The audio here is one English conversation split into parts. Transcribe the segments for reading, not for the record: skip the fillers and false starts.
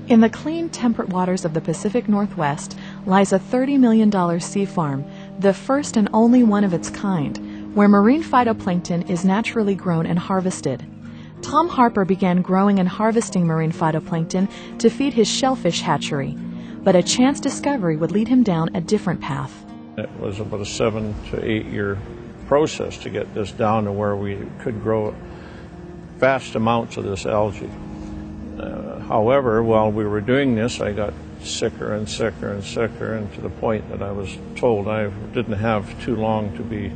In the clean, temperate waters of the Pacific Northwest lies a $30 million sea farm, the first and only one of its kind, where marine phytoplankton is naturally grown and harvested. Tom Harper began growing and harvesting marine phytoplankton to feed his shellfish hatchery, but a chance discovery would lead him down a different path. It was about a 7 to 8 year process to get this down to where we could grow vast amounts of this algae. However, while we were doing this, I got sicker and sicker and sicker, and to the point that I was told I didn't have too long to be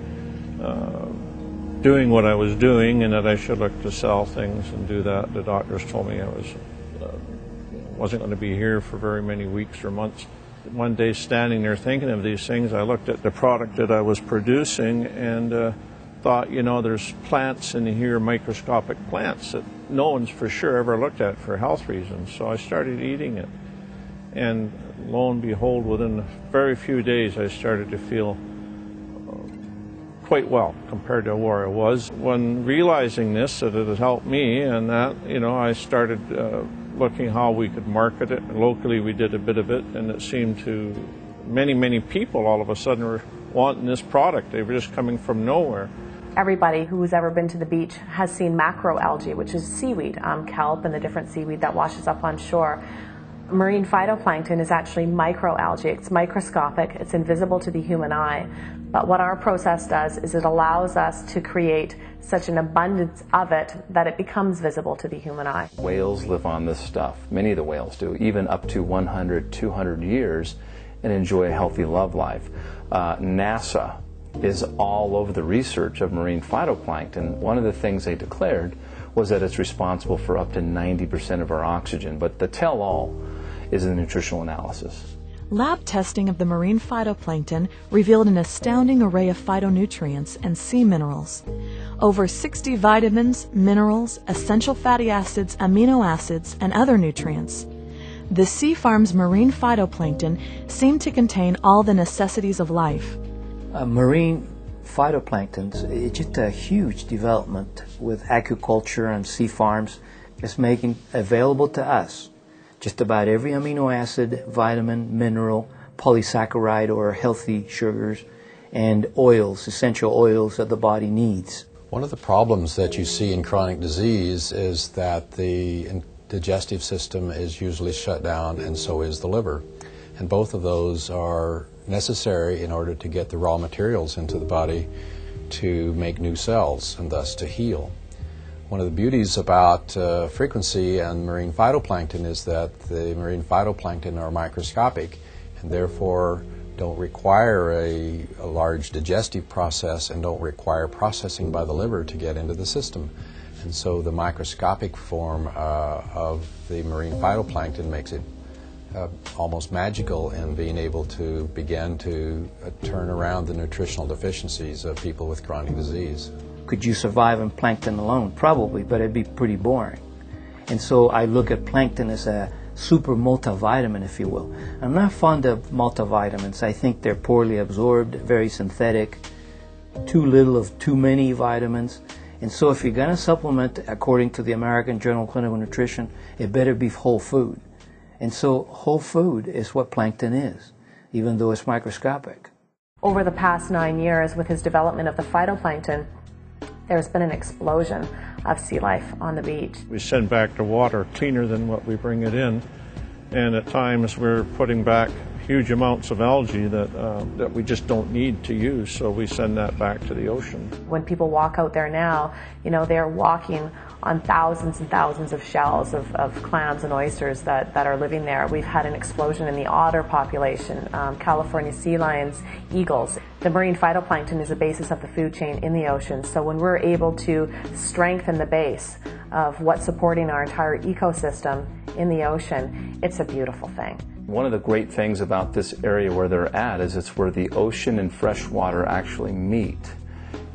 doing what I was doing, and that I should look to sell things and do that. The doctors told me I wasn't going to be here for very many weeks or months. One day, standing there thinking of these things, I looked at the product that I was producing and thought, you know, there's plants in here, microscopic plants, that no one's for sure ever looked at for health reasons. So I started eating it. And lo and behold, within a very few days, I started to feel quite well compared to where I was. When realizing this, that it had helped me, and that, you know, I started looking how we could market it. Locally, we did a bit of it, and it seemed to many people all of a sudden were wanting this product. They were just coming from nowhere. Everybody who's ever been to the beach has seen macroalgae, which is seaweed, kelp and the different seaweed that washes up on shore. Marine phytoplankton is actually microalgae. It's microscopic, it's invisible to the human eye. But what our process does is it allows us to create such an abundance of it that it becomes visible to the human eye. Whales live on this stuff. Many of the whales do, even up to 100, 200 years, and enjoy a healthy love life. NASA is all over the research of marine phytoplankton. One of the things they declared was that it's responsible for up to 90% of our oxygen, but the tell-all is the nutritional analysis. Lab testing of the marine phytoplankton revealed an astounding array of phytonutrients and sea minerals. Over 60 vitamins, minerals, essential fatty acids, amino acids, and other nutrients. The sea farm's marine phytoplankton seemed to contain all the necessities of life. Marine phytoplankton is just a huge development with aquaculture and sea farms. It's making available to us just about every amino acid, vitamin, mineral, polysaccharide or healthy sugars, and oils, essential oils that the body needs. One of the problems that you see in chronic disease is that the digestive system is usually shut down, and so is the liver. And both of those are necessary in order to get the raw materials into the body to make new cells and thus to heal. One of the beauties about Frequensea and marine phytoplankton is that the marine phytoplankton are microscopic and therefore don't require a large digestive process and don't require processing by the liver to get into the system. And so the microscopic form of the marine phytoplankton makes it almost magical in being able to begin to turn around the nutritional deficiencies of people with chronic disease. Could you survive on plankton alone? Probably, but it'd be pretty boring. And so I look at plankton as a super multivitamin, if you will. I'm not fond of multivitamins. I think they're poorly absorbed, very synthetic, too little of too many vitamins. And so if you're going to supplement, according to the American Journal of Clinical Nutrition, it better be whole food. And so whole food is what plankton is, even though it's microscopic. Over the past 9 years, with his development of the phytoplankton, there's been an explosion of sea life on the beach. We send back the water cleaner than what we bring it in, and at times we're putting back huge amounts of algae that we just don't need to use, so we send that back to the ocean. When people walk out there now, you know, they're walking on thousands and thousands of shells of clams and oysters that are living there. We've had an explosion in the otter population, California sea lions, eagles. The marine phytoplankton is the basis of the food chain in the ocean, so when we're able to strengthen the base of what's supporting our entire ecosystem in the ocean, it's a beautiful thing. One of the great things about this area where they're at is it's where the ocean and fresh water actually meet.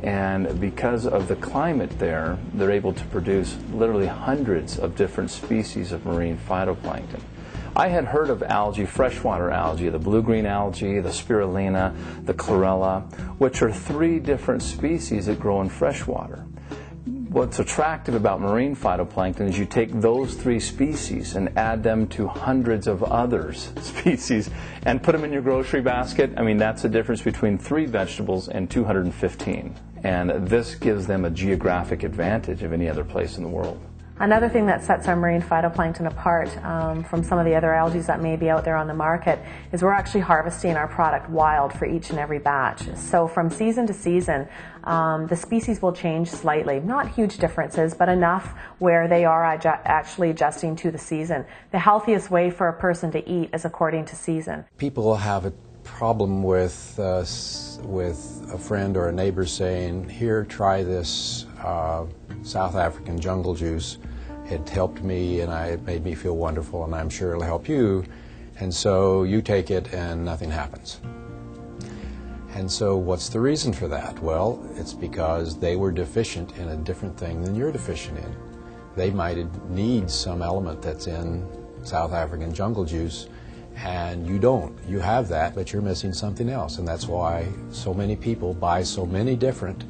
And because of the climate there, they're able to produce literally hundreds of different species of marine phytoplankton. I had heard of algae, freshwater algae, the blue-green algae, the spirulina, the chlorella, which are 3 different species that grow in freshwater. What's attractive about marine phytoplankton is you take those 3 species and add them to hundreds of other species and put them in your grocery basket. I mean, that's the difference between 3 vegetables and 215. And this gives them a geographic advantage of any other place in the world. Another thing that sets our marine phytoplankton apart from some of the other algae that may be out there on the market is we're actually harvesting our product wild for each and every batch. So from season to season, the species will change slightly. Not huge differences, but enough where they are actually adjusting to the season. The healthiest way for a person to eat is according to season. People have a problem with a friend or a neighbor saying, here, try this South African jungle juice. It helped me and it made me feel wonderful, and I'm sure it'll help you. And so you take it and nothing happens. And so what's the reason for that? Well, it's because they were deficient in a different thing than you're deficient in. They might need some element that's in South African jungle juice, and you don't. You have that, but you're missing something else. And that's why so many people buy so many different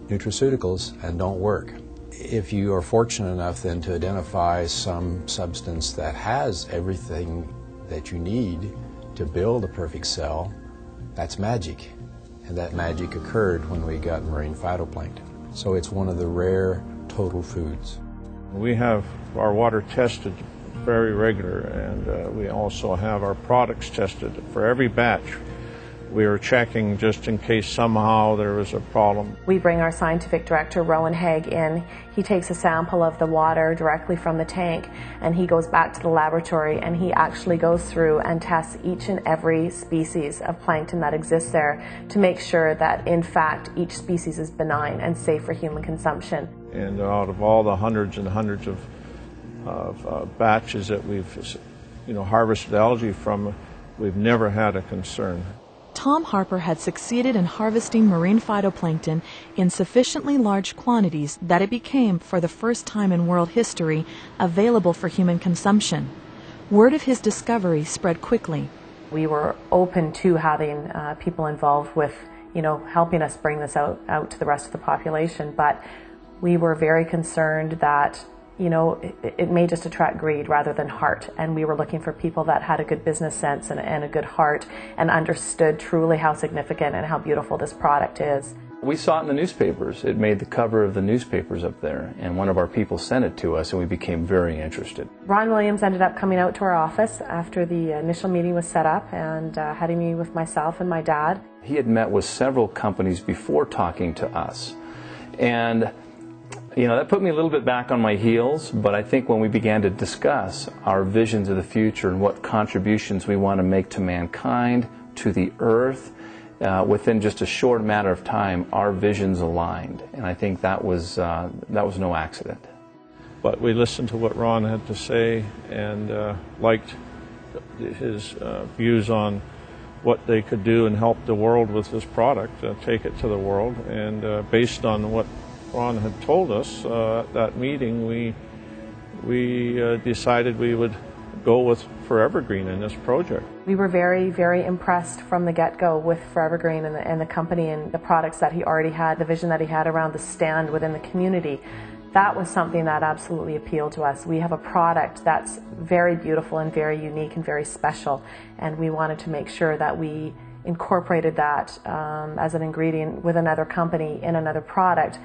nutraceuticals and don't work. If you are fortunate enough then to identify some substance that has everything that you need to build a perfect cell, that's magic. And that magic occurred when we got marine phytoplankton. So it's one of the rare total foods. We have our water tested very regular, and we also have our products tested. For every batch, we are checking just in case somehow there was a problem. We bring our scientific director, Rowan Haig, in. He takes a sample of the water directly from the tank, and he goes back to the laboratory, and he actually goes through and tests each and every species of plankton that exists there to make sure that, in fact, each species is benign and safe for human consumption. And out of all the hundreds and hundreds of batches that we've harvested algae from, we've never had a concern. Tom Harper had succeeded in harvesting marine phytoplankton in sufficiently large quantities that it became, for the first time in world history, available for human consumption. Word of his discovery spread quickly. We were open to having people involved with, helping us bring this out to the rest of the population, but we were very concerned that it may just attract greed rather than heart. And we were looking for people that had a good business sense and a good heart and understood truly how significant and how beautiful this product is. We saw it in the newspapers. It made the cover of the newspapers up there, and one of our people sent it to us, and we became very interested. Ron Williams ended up coming out to our office after the initial meeting was set up and had a meeting with myself and my dad. He had met with several companies before talking to us, and that put me a little bit back on my heels, but I think when we began to discuss our visions of the future and what contributions we want to make to mankind, to the earth, within just a short matter of time, our visions aligned. And I think that was no accident. But we listened to what Ron had to say and liked his views on what they could do and help the world with this product, take it to the world. And based on what Ron had told us at that meeting, we decided we would go with Forever Green in this project. We were very, very impressed from the get-go with Forever Green and the company and the products that he already had, the vision that he had around the stand within the community. That was something that absolutely appealed to us. We have a product that's very beautiful and very unique and very special, and we wanted to make sure that we incorporated that as an ingredient with another company in another product,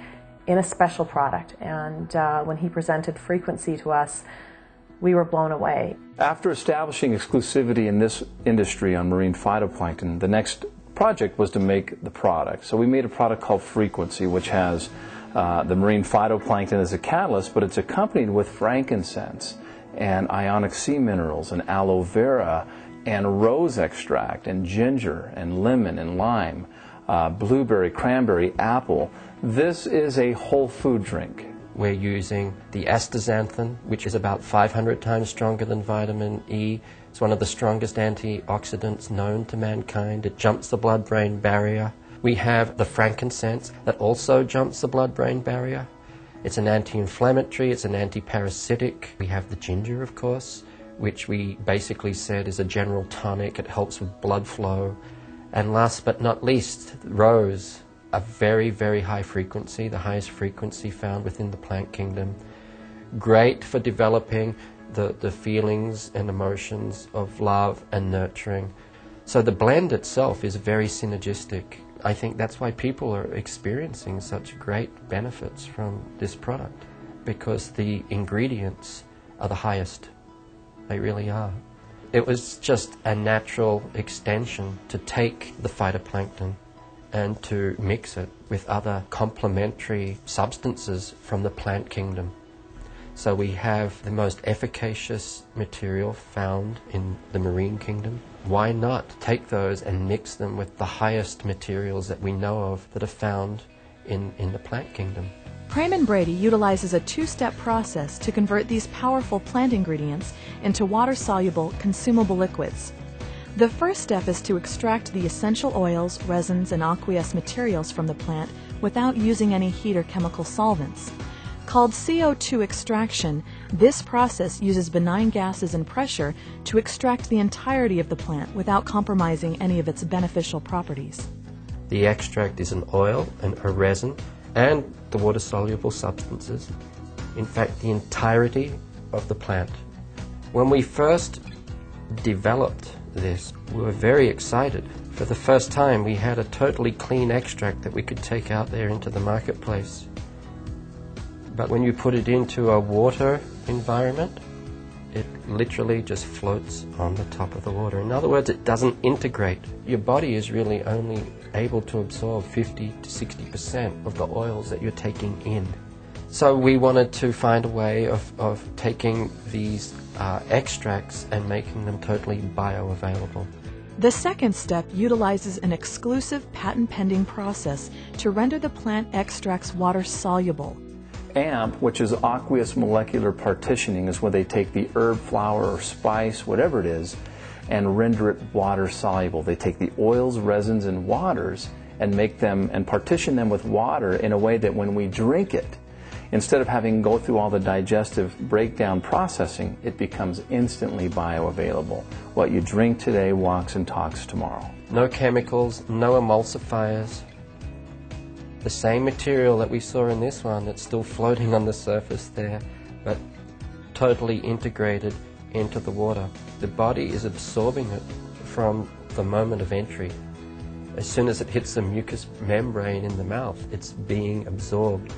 in a special product. And when he presented Frequensea to us, we were blown away. After establishing exclusivity in this industry on marine phytoplankton, the next project was to make the product. So we made a product called Frequensea, which has the marine phytoplankton as a catalyst, but it's accompanied with frankincense and ionic sea minerals and aloe vera and rose extract and ginger and lemon and lime, blueberry, cranberry, apple. This is a whole food drink. We're using the astaxanthin, which is about 500 times stronger than vitamin E. It's one of the strongest antioxidants known to mankind. It jumps the blood-brain barrier. We have the frankincense that also jumps the blood-brain barrier. It's an anti-inflammatory, it's an anti-parasitic. We have the ginger, of course, which we basically said is a general tonic. It helps with blood flow. And last but not least, rose. a very, very high frequency, the highest frequency found within the plant kingdom. Great for developing the feelings and emotions of love and nurturing. So the blend itself is very synergistic. I think that's why people are experiencing such great benefits from this product, because the ingredients are the highest. They really are. It was just a natural extension to take the phytoplankton and to mix it with other complementary substances from the plant kingdom. So we have the most efficacious material found in the marine kingdom. Why not take those and mix them with the highest materials that we know of that are found in the plant kingdom? Praman Brady utilizes a two-step process to convert these powerful plant ingredients into water-soluble, consumable liquids. The first step is to extract the essential oils, resins, and aqueous materials from the plant without using any heat or chemical solvents. Called CO2 extraction, this process uses benign gases and pressure to extract the entirety of the plant without compromising any of its beneficial properties. The extract is an oil and a resin and the water-soluble substances. In fact, the entirety of the plant. When we first developed this, we were very excited. For the first time, we had a totally clean extract that we could take out there into the marketplace. But when you put it into a water environment, it literally just floats on the top of the water. In other words, it doesn't integrate. Your body is really only able to absorb 50 to 60% of the oils that you're taking in. So we wanted to find a way of taking these extracts and making them totally bioavailable. The second step utilizes an exclusive patent-pending process to render the plant extracts water-soluble. AMP, which is aqueous molecular partitioning, is where they take the herb, flower, or spice, whatever it is, and render it water soluble. They take the oils, resins, and waters and make them and partition them with water in a way that when we drink it, instead of having to go through all the digestive breakdown processing, it becomes instantly bioavailable. What you drink today walks and talks tomorrow. No chemicals, no emulsifiers. The same material that we saw in this one that's still floating on the surface there, but totally integrated into the water. The body is absorbing it from the moment of entry. As soon as it hits the mucous membrane in the mouth, it's being absorbed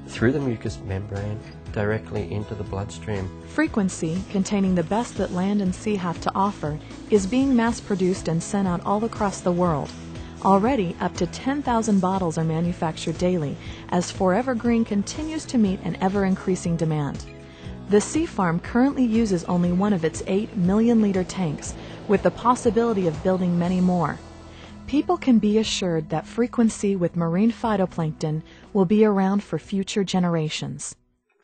through the mucous membrane directly into the bloodstream. Frequensea, containing the best that land and sea have to offer, is being mass-produced and sent out all across the world. Already, up to 10,000 bottles are manufactured daily, as Forever Green continues to meet an ever-increasing demand. The Sea Farm currently uses only one of its 8 million-liter tanks, with the possibility of building many more. People can be assured that Frequensea with marine phytoplankton will be around for future generations.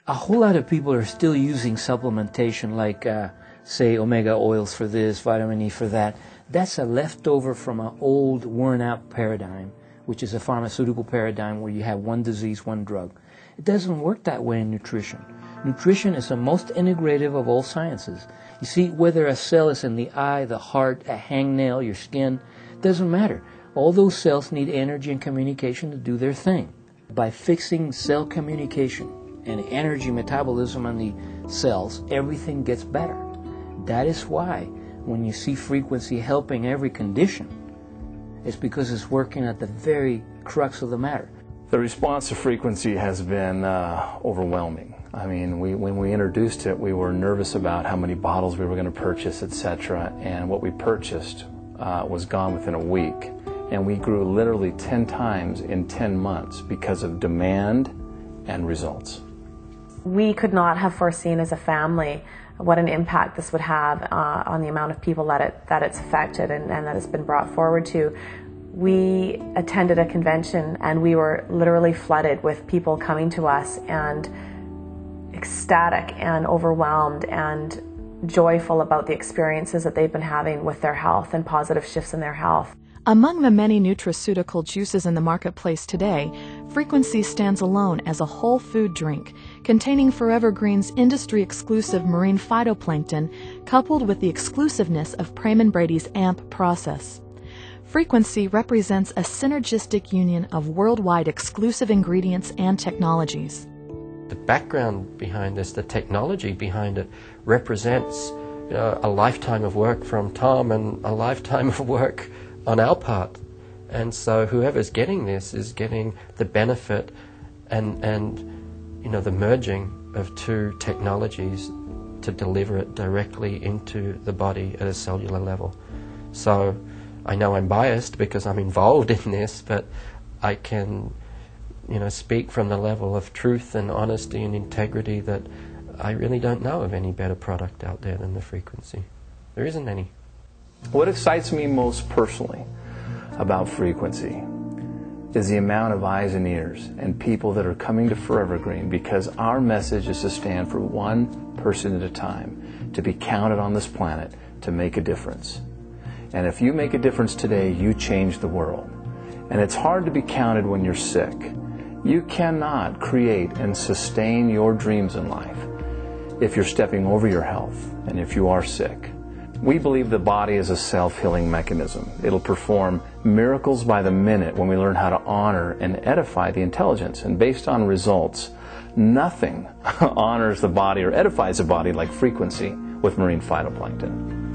A whole lot of people are still using supplementation like, say, omega oils for this, vitamin E for that. That's a leftover from an old, worn-out paradigm, which is a pharmaceutical paradigm where you have one disease, one drug. It doesn't work that way in nutrition. Nutrition is the most integrative of all sciences. You see, whether a cell is in the eye, the heart, a hangnail, your skin, doesn't matter. All those cells need energy and communication to do their thing. By fixing cell communication and energy metabolism on the cells, everything gets better. That is why when you see Frequensea helping every condition, it's because it's working at the very crux of the matter. The response to Frequensea has been overwhelming. I mean, when we introduced it, we were nervous about how many bottles we were going to purchase, etc. And what we purchased was gone within a week. And we grew literally 10 times in 10 months because of demand and results. We could not have foreseen as a family what an impact this would have on the amount of people that it's affected and that it's been brought forward to. We attended a convention and we were literally flooded with people coming to us and ecstatic and overwhelmed and joyful about the experiences that they've been having with their health and positive shifts in their health. Among the many nutraceutical juices in the marketplace today, Frequensea stands alone as a whole food drink containing Forever Green's industry-exclusive marine phytoplankton coupled with the exclusiveness of Praman Brady's AMP process. Frequensea represents a synergistic union of worldwide exclusive ingredients and technologies. The background behind this, the technology behind it, represents a lifetime of work from Tom and a lifetime of work on our part. And so whoever's getting this is getting the benefit and the merging of two technologies to deliver it directly into the body at a cellular level. So I know I'm biased because I'm involved in this, but I can speak from the level of truth and honesty and integrity that I really don't know of any better product out there than the Frequensea. There isn't any. What excites me most personally about Frequensea is the amount of eyes and ears and people that are coming to Forever Green, because our message is to stand for one person at a time, to be counted on this planet to make a difference. And if you make a difference today, you change the world. And it's hard to be counted when you're sick. You cannot create and sustain your dreams in life if you're stepping over your health and if you are sick. We believe the body is a self-healing mechanism. It'll perform miracles by the minute when we learn how to honor and edify the intelligence. And based on results, nothing honors the body or edifies the body like Frequensea with marine phytoplankton.